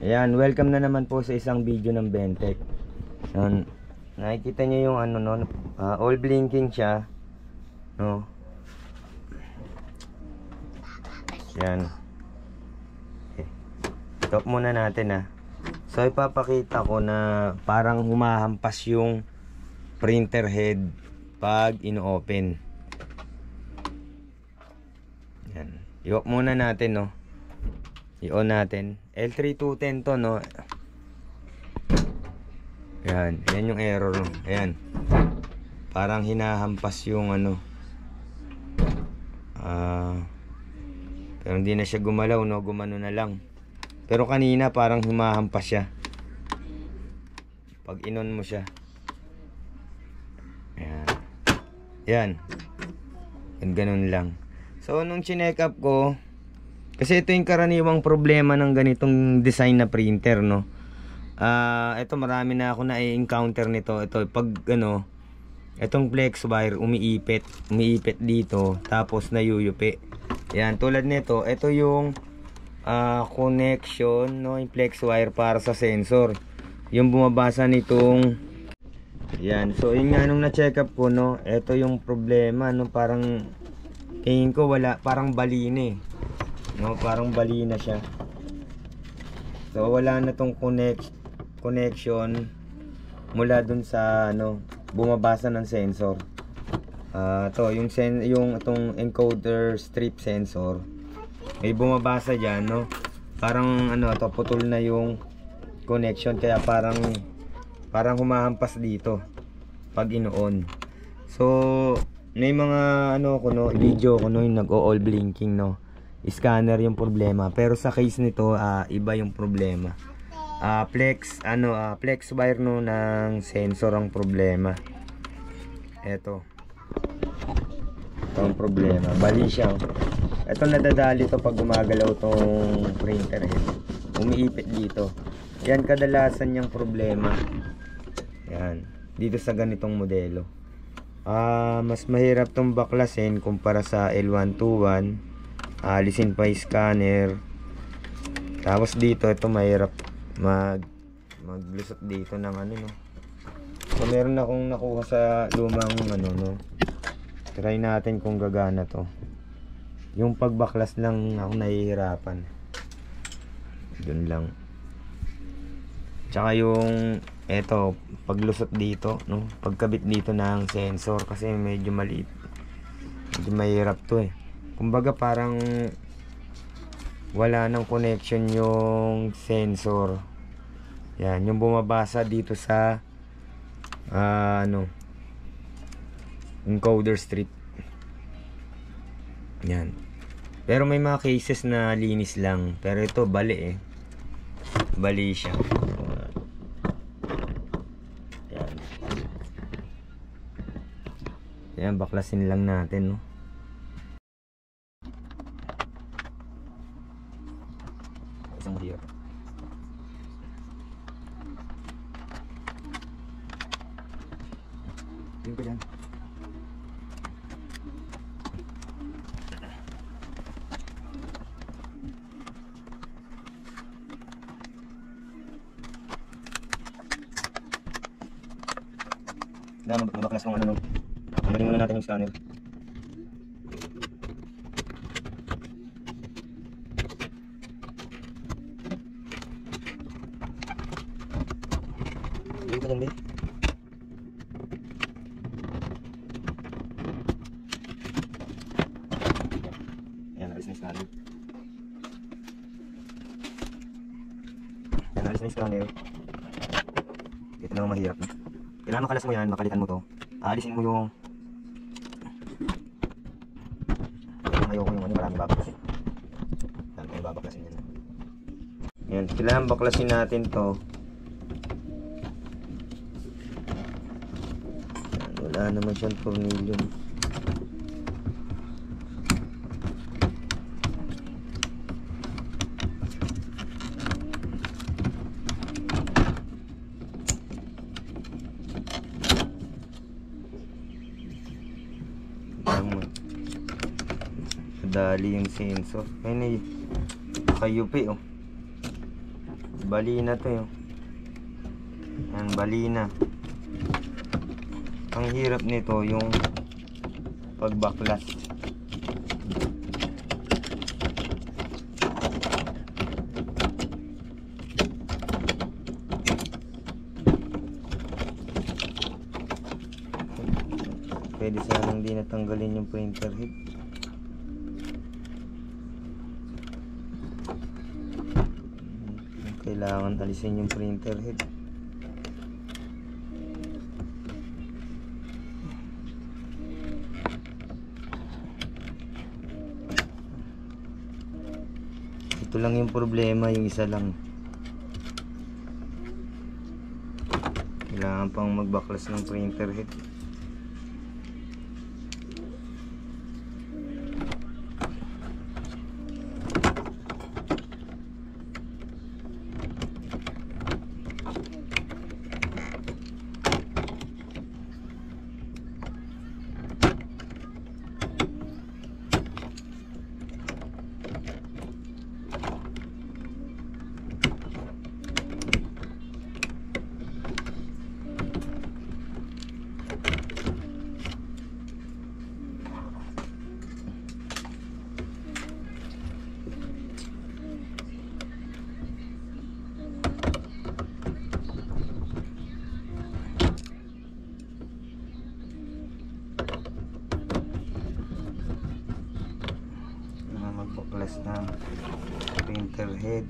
Ayan, welcome na naman po sa isang video ng Bentech. Nakikita niyo yung ano no, all blinking siya, no. Yan. Okay. Stop muna natin So ipapakita ko na parang humahampas yung printer head pag ino-open. Yan. I-off muna natin, no. I-on natin. L3210 to, no. Yan. Yan yung error, no. Ayan. Parang hinahampas yung ano. Pero hindi na siya gumalaw, no. Gumano na lang. Pero kanina parang humahampas siya. Pag in-on mo siya. Ayan. Yan. Ganun lang. So, nung chinek up ko, kasi ito yung karaniwang problema ng ganitong design na printer, no. Ito marami na ako na-encounter nito. Ito pag ano, itong flex wire umiipit dito, tapos nayuyupi. Yan, tulad nito, ito yung connection, no, yung flex wire para sa sensor. Yung bumabasa nitong yan. So, yun nga nung na-check up ko, no, ito yung problema, no, parang tingin ko wala, parang balina no, parang bali na siya. So wala na tong connection mula dun sa ano, bumabasa ng sensor. To yung itong encoder strip sensor, may bumabasa diyan, no. Parang ano to, putol na yung connection, kaya parang humahampas dito pag ino-on. So may mga ano ko, no, video ko, no, yung nag-all blinking, no. Scanner yung problema, pero sa case nito iba yung problema. Flex wire, no, ng sensor ang problema. Ito ang problema, bali siya. Ito nadadali to pag gumagalaw tong printer head, umiipit dito. Yan kadalasan yung problema. Yan dito sa ganitong modelo. Mas mahirap tong baklasin kumpara sa L121. Alisin pa yung scanner. Tapos dito, ito mahirap maglusot dito ng ano, no. So meron akong nakuha sa lumang ano, no. Try natin kung gagana to. Yung pagbaklas lang ako nahihirapan. Dun lang. Tsaka yung eto, paglusot dito, no, pagkabit dito ng sensor, kasi medyo maliit. Medyo mahirap to kumbaga parang wala nang connection yung sensor. Yan, yung bumabasa dito sa encoder strip. Yan. Pero may mga cases na linis lang, pero ito bali bali siya. Yan. Yan, baklasin lang natin, no. Isang mahirap. Tingin ko dyan. Mabaklas kung ano, no. Tanggalin muna natin yung scanner. Dito lang, ayan, alis na yung scanner. Ayan, alis na yung scanner. Dito lang mahirap, no. Kailangan makalas mo yan, makalitan mo to. Alisin mo yung ayoko yung ano, marami babaklasin. Marami kayo babaklasin yan. Yan, kailangan baklasin natin to. Yan, wala naman siyang tornilyo. Nadali yung sensor. Ayun eh. Kayupi oh. Bali na to yun. Yan, bali na. Ang hirap nito yung pagbaklas. Pwede sanang di natanggalin yung printer head. Kailangan alisin yung printer head. Ito lang yung problema, yung isa lang. Kailangan pang magbaklas ng printer head. Magbaklas ng printer head.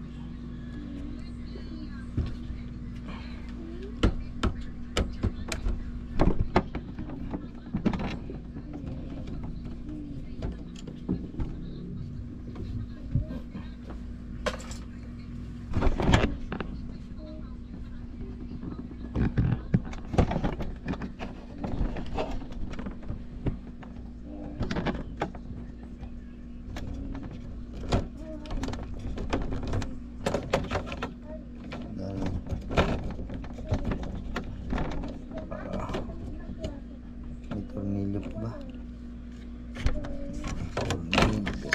Tornilyo pa ba? Tornilyo.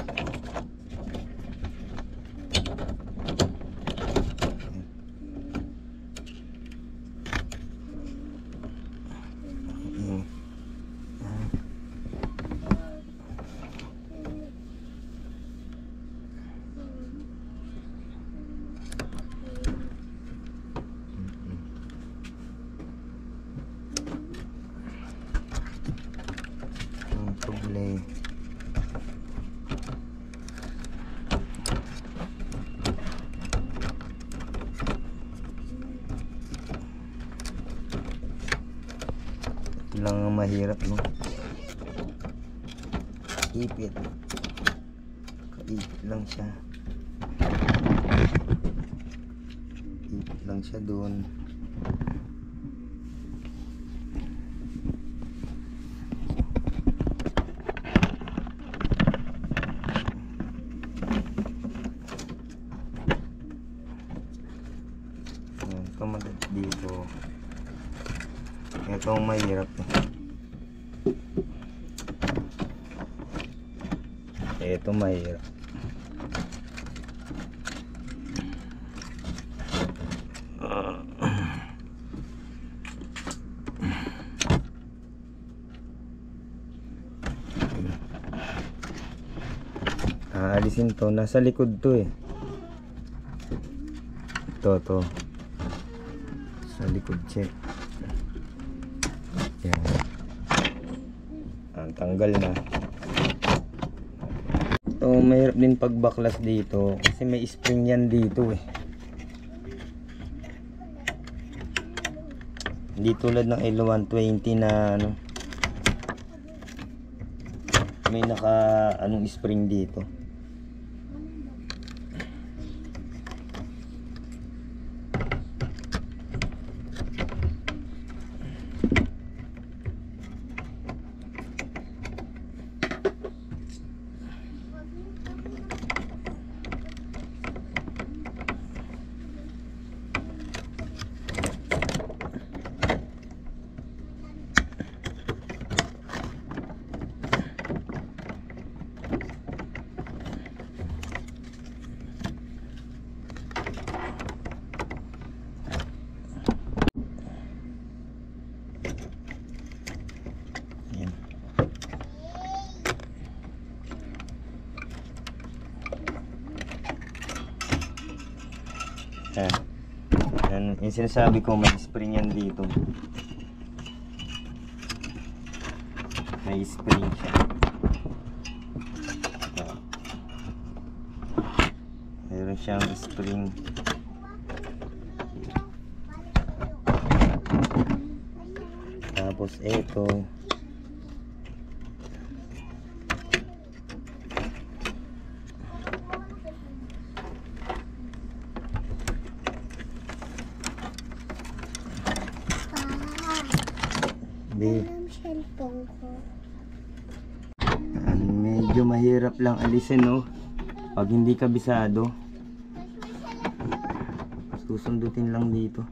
Problema. Ito lang ang mahirap, no? Ipit. Kaipit lang siya. Ipit lang siya doon. Kumagat dito. Ito ang mahirap eh. Ito mahirap. Aalisin to, nasa likod to eh. Ito sa likod, check. Yan. Ang tanggal na. Ito mahirap din pagbaklas dito kasi may spring yan dito eh. Hindi tulad ng L120 na ano, may naka anong spring dito. Yan. Yan, yung sinasabi ko, may spring yan dito. May spring siya. Yan. Meron siyang spring. Tapos ito. Cellphone ko. Medyo mahirap lang alisin, no? Pag hindi kabisado. Susundutin lang dito.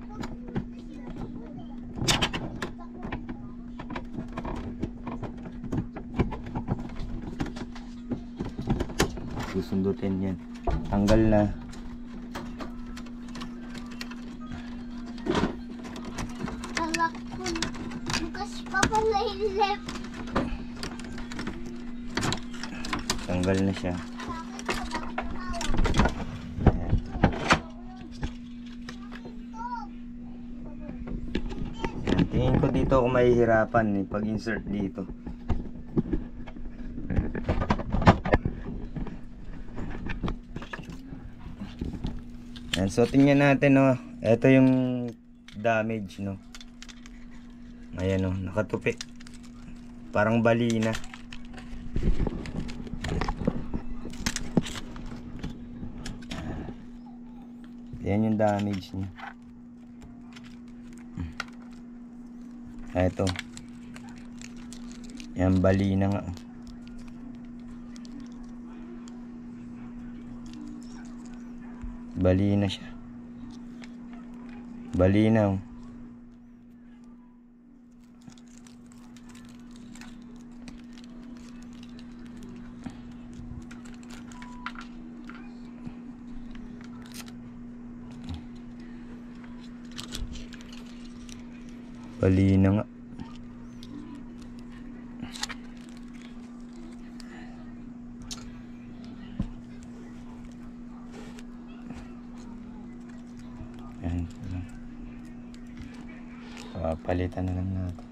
Susundutin yan. Tanggal na. Alak ko. Bukas pa pala yung left. Tanggal na siya. Ayan. Ayan. Tingin ko dito ako mahihirapan pag-insert dito. Ayan, so tingnan natin, no. Ito yung damage, no. Ayan, no, nakatupi. Parang balina. Ayan yung damage niya. Ito. Ayan, balina nga. Balina siya. Balina, oh. Balina nga. Ayan. Palitan na lang natin.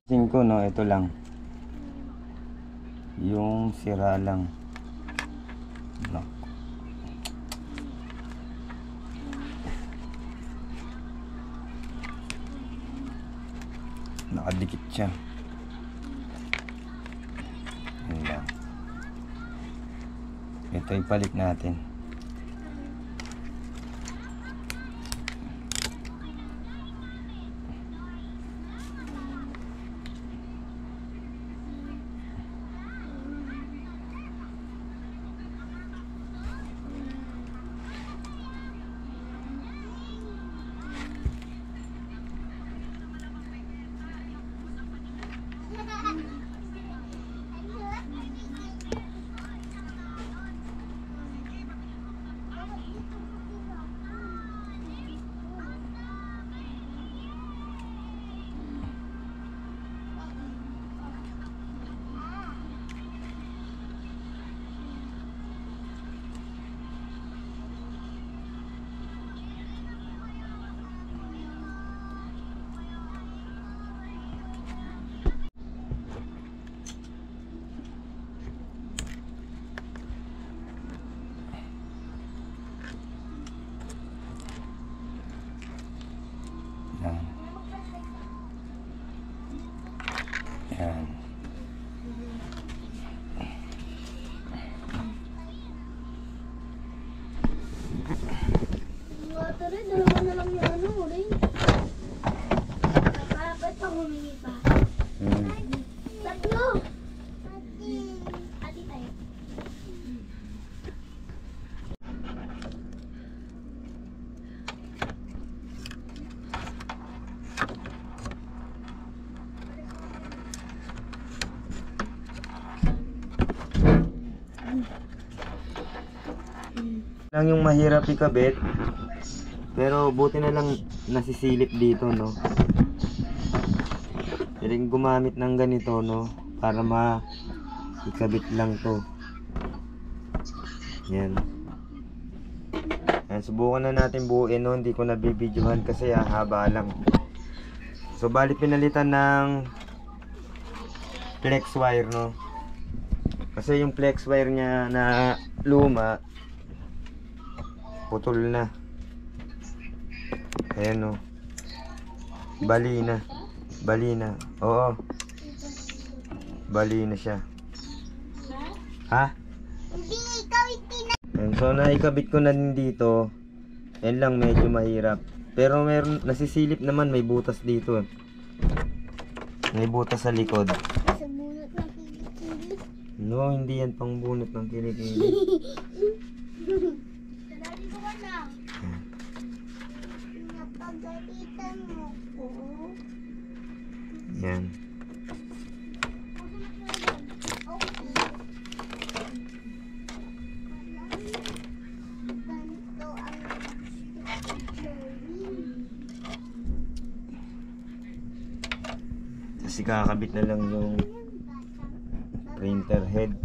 Tingin ko, no, ito lang. Yung sira lang. Nako. Nakadikit siya. Yun lang. Ito ipalit natin. Yan. Yan. Water rin, dalawa na lang yung ano, rin. Kapapit pang humingi pa. Tatlo! Ati tayo. Lang yung mahirap ikabit. Pero buti na lang nasisilip dito, no. Pwedeng gumamit ng ganito, no? Para ikabit lang to. Yan. Yan, subukan na natin buuin, no? Hindi ko nabibidyohan kasi haba lang. So, bali pinalitan ng flex wire, no? Kasi yung flex wire niya na luma, putol na. Ayan, no? Bali na. Oo. Bali na siya. Ha? Hindi, ikaw itina. Ayan, so naikabit ko na din dito. Yan lang, medyo mahirap. Pero meron, nasisilip naman, may butas dito. May butas sa likod. Sa bunot ng kilikili. No, hindi yan pang bunot ng kilikili. Sarali ko ka na. Napagalitan mo ko. Yan. Okay. Ganito ang Kasi kakabit na lang yung printer head.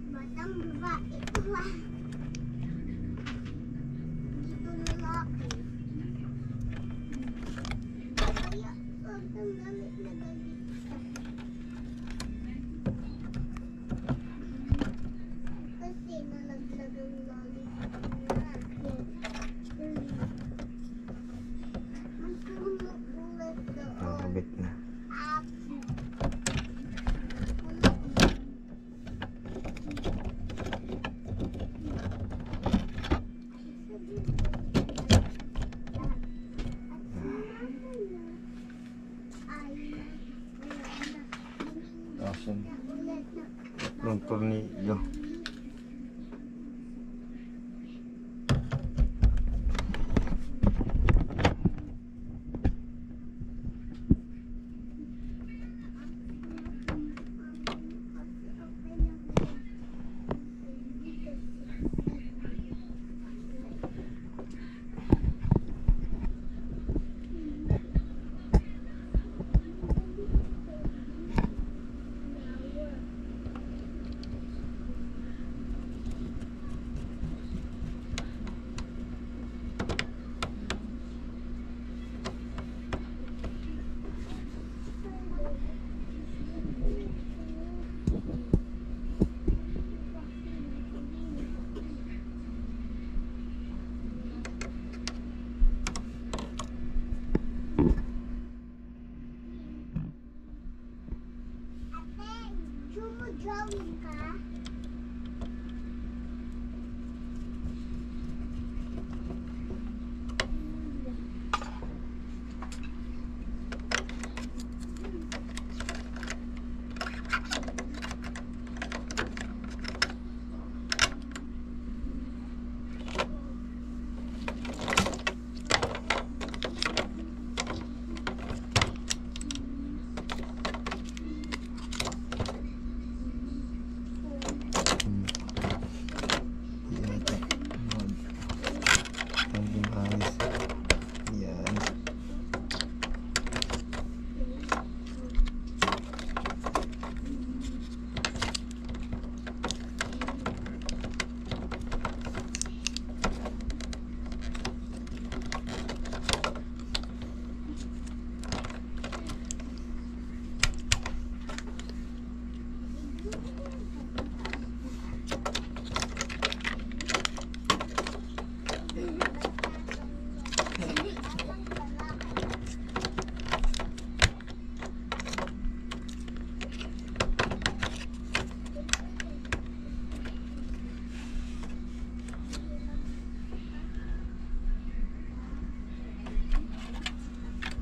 Batang babae ito ah. Dito lalaki. Kaya sobrang damit na galit siya. Kasi nalaglag ang lollipop niya. Magtulog doon. Kakabit na. Asan? Tatlong tornilyo.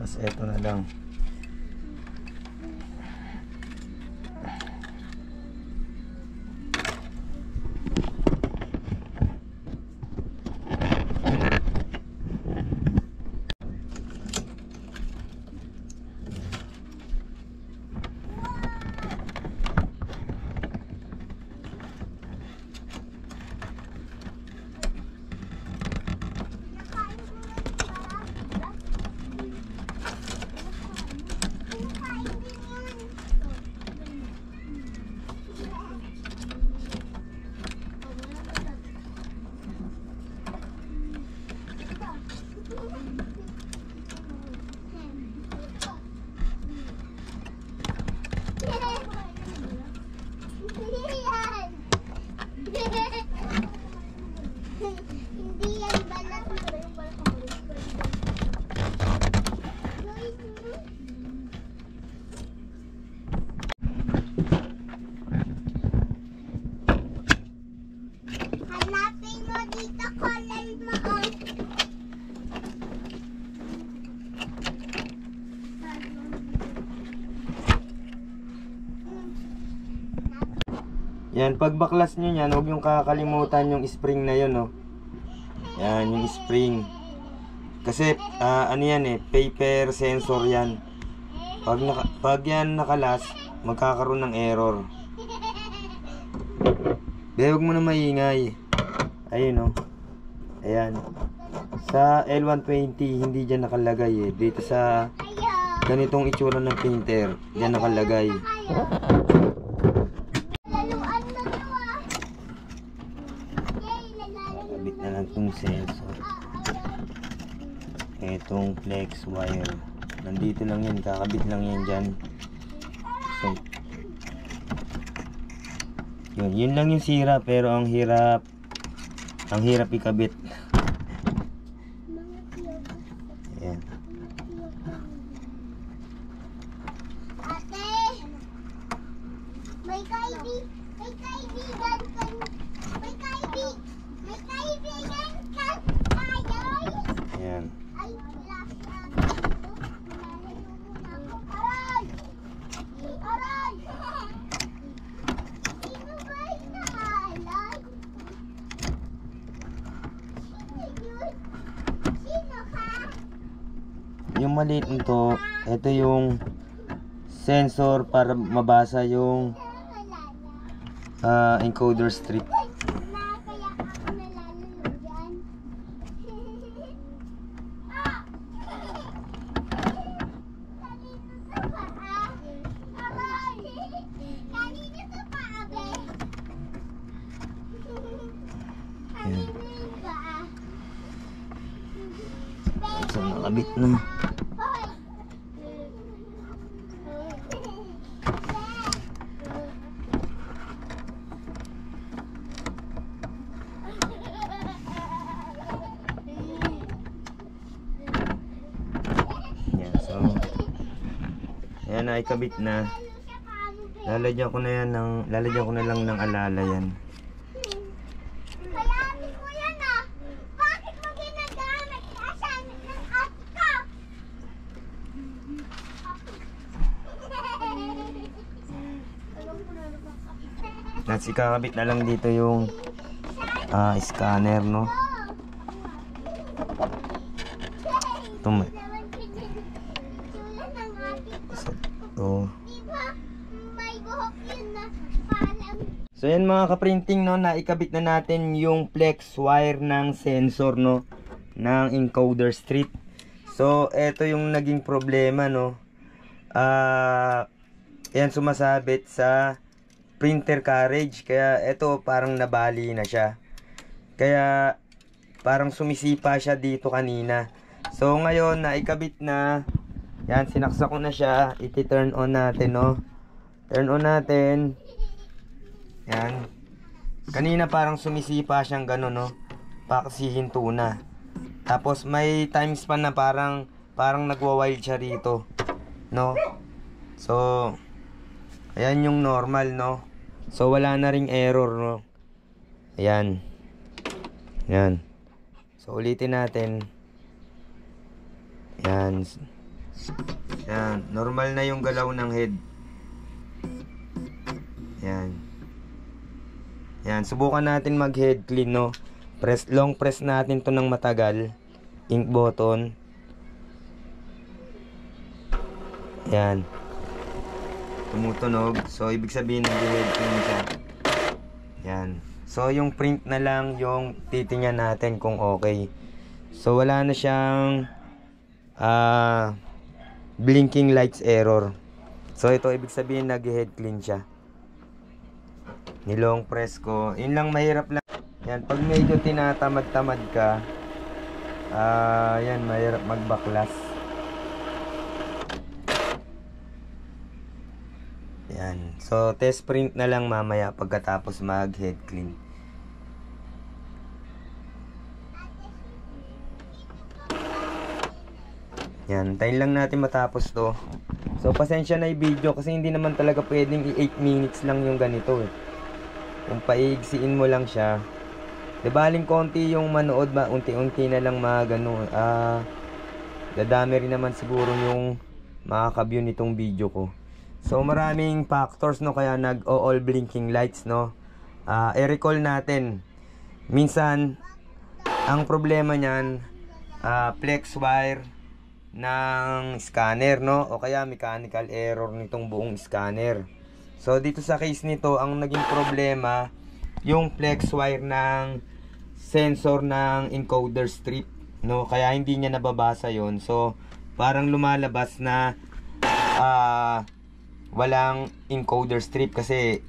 Tapos eto na lang. Hindi yan balat na. Hanapin mo dito color mo. Yan, pag baklas nyo yan, huwag yung kakalimutan yung spring na yun, no. Yan, yung spring. Kasi, ano yan eh, paper sensor yan. Pag yan nakalas, magkakaroon ng error. Huwag mo na maingay. Ayun, no. Ayan. Sa L120, hindi dyan nakalagay eh. Dito sa ganitong itsura ng printer, dyan nakalagay. Kabit na lang itong sensor. Etong flex wire. Nandito lang yan, kakabit lang yan dyan. So, yun lang yung sira, pero ang hirap ikabit. Ayan. Ate, may kaibigan ka tayo. Ayan. Ay, wala siya. Malalayo muna ako. Aray! Aray! Sino ba inaalay? Sino yun? Sino ka? Yung maliit nito, ito yung sensor para mabasa yung Wala na. encoder strip. Na kaya ako nalalaro dyan. Ah! Kanino sa paa? Aray! Kanino sa paa, be? Kanino yung paa? So, nakabit na. Hoy! Yan, so ayan, naikabit na. Lalagyan ko na lang ng alala yan. Kayanin mo yan ah! Bakit mo ginagamit? Asanit ng at ka! Tapos ikakabit na lang dito yung scanner, no. Ito may ito. Diba? May buhok yun na parang So yan mga kaprinting, no, naikabit na natin yung flex wire ng sensor, no, ng encoder strip. So eto yung naging problema, no. Yan sumasabit sa printer carriage, kaya eto parang nabali na siya. Kaya parang sumisipa siya dito kanina. So ngayon naikabit na. Yan, sinaksak ko na siya. Iti-turn on natin, no. Turn on natin. Yan. Kanina parang sumisipa siyang gano'n, no. Paksihinto na. Tapos may time span na parang nagwa-wild siya rito, no. So ayan yung normal, no. So wala na ring error, no. Ayan. Yan. So ulitin natin. Yan. Yan, normal na yung galaw ng head. Yan. Yan, subukan natin mag head clean, no. Long press natin to ng matagal. Ink button. Yan. Tumutunog. So, ibig sabihin nag-head clean siya. Yan. So, yung print na lang yung titingnan natin kung okay. So, wala na siyang blinking lights error. So, ito ibig sabihin nag-head clean siya. Nilong press ko. Yun lang, mahirap lang. Yan, pag medyo tinatamad-tamad ka, yan, mahirap magbaklas. Yan. So, test print na lang mamaya pagkatapos mag-head clean. Yan, tayo lang natin matapos to. So, pasensya na yung video kasi hindi naman talaga pwedeng 8 minutes lang yung ganito eh. Kung paigsiin mo lang siya, dibaling konti yung manood ba, unti-unti na lang magano. Dadami rin naman siguro yung makaka-view nitong video ko. So, maraming factors, no, kaya nag-all blinking lights, no. I-recall natin. Minsan, ang problema niyan, flex wire ng scanner, no, o kaya mechanical error nitong buong scanner. So dito sa case nito, ang naging problema yung flex wire ng sensor ng encoder strip, no, kaya hindi niya nababasa yon. So parang lumalabas na walang encoder strip kasi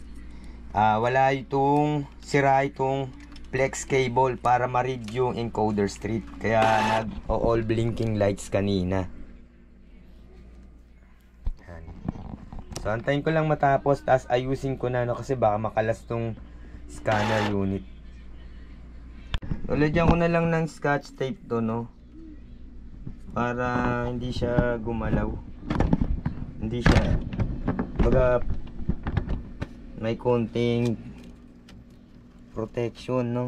wala itong sira itong flex cable para ma-read yung encoder strip, kaya nag-all blinking lights kanina. So antayin ko lang matapos, tas ayusin ko na, no, kasi baka makalas tong scanner unit. So lagyan ko na lang ng scotch tape to, no, para hindi siya gumalaw, hindi siya baga may konting protection, no,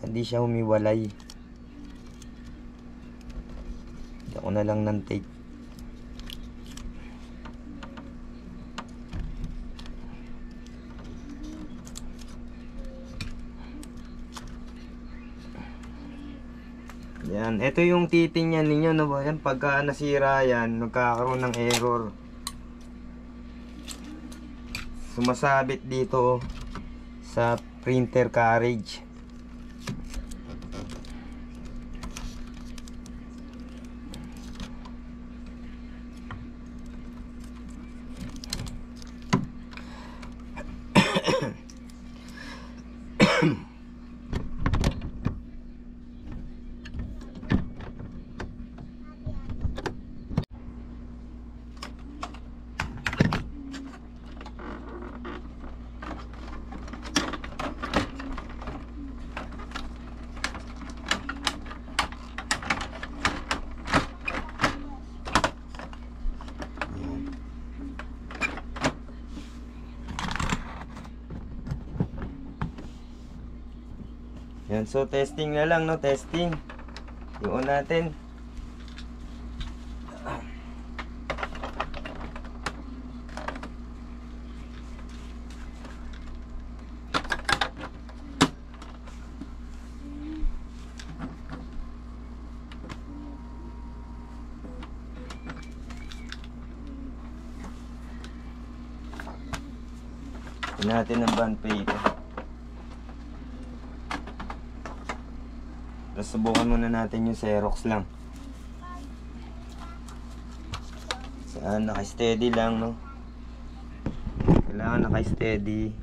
hindi siya humiwalay. Lagyan ko na lang ng tape. Yan, ito yung titingnan ninyo, no, yan, pagka nasira yan, nagkakaroon ng error. Sumasabit dito sa printer carriage. Yan, so testing na lang, no, testing. Yun natin. Yun natin ang bond paper. Tapos subukan muna natin yung Xerox lang. Saan, naka-steady lang, no? Kailangan naka-steady.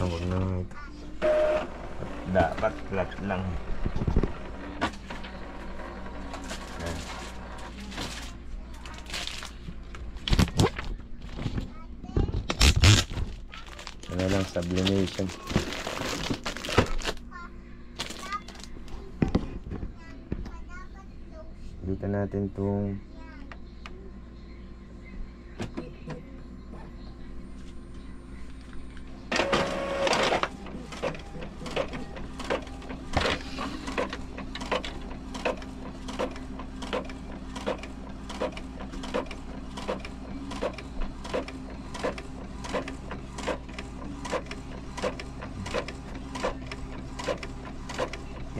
Huwag na ito. Dapat flat lang. Yan. Ano lang, sublimation. natin tong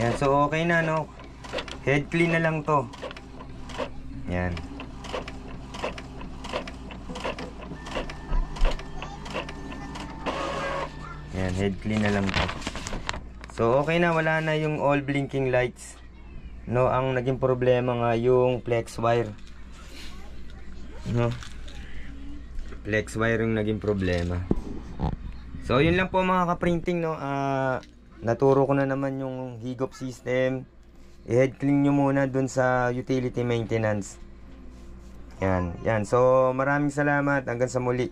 yan. So okay na, no? Head clean na lang to. Yan. Yan, head clean na lang to. So okay na, wala na yung all blinking lights. No, ang naging problema nga yung flex wire. No? Flex wire yung naging problema. So yun lang po mga ka-printing, no. Naturo ko na naman yung higop system. I-head clean nyo muna dun sa utility maintenance. Yan, yan. So maraming salamat. Hanggang sa muli.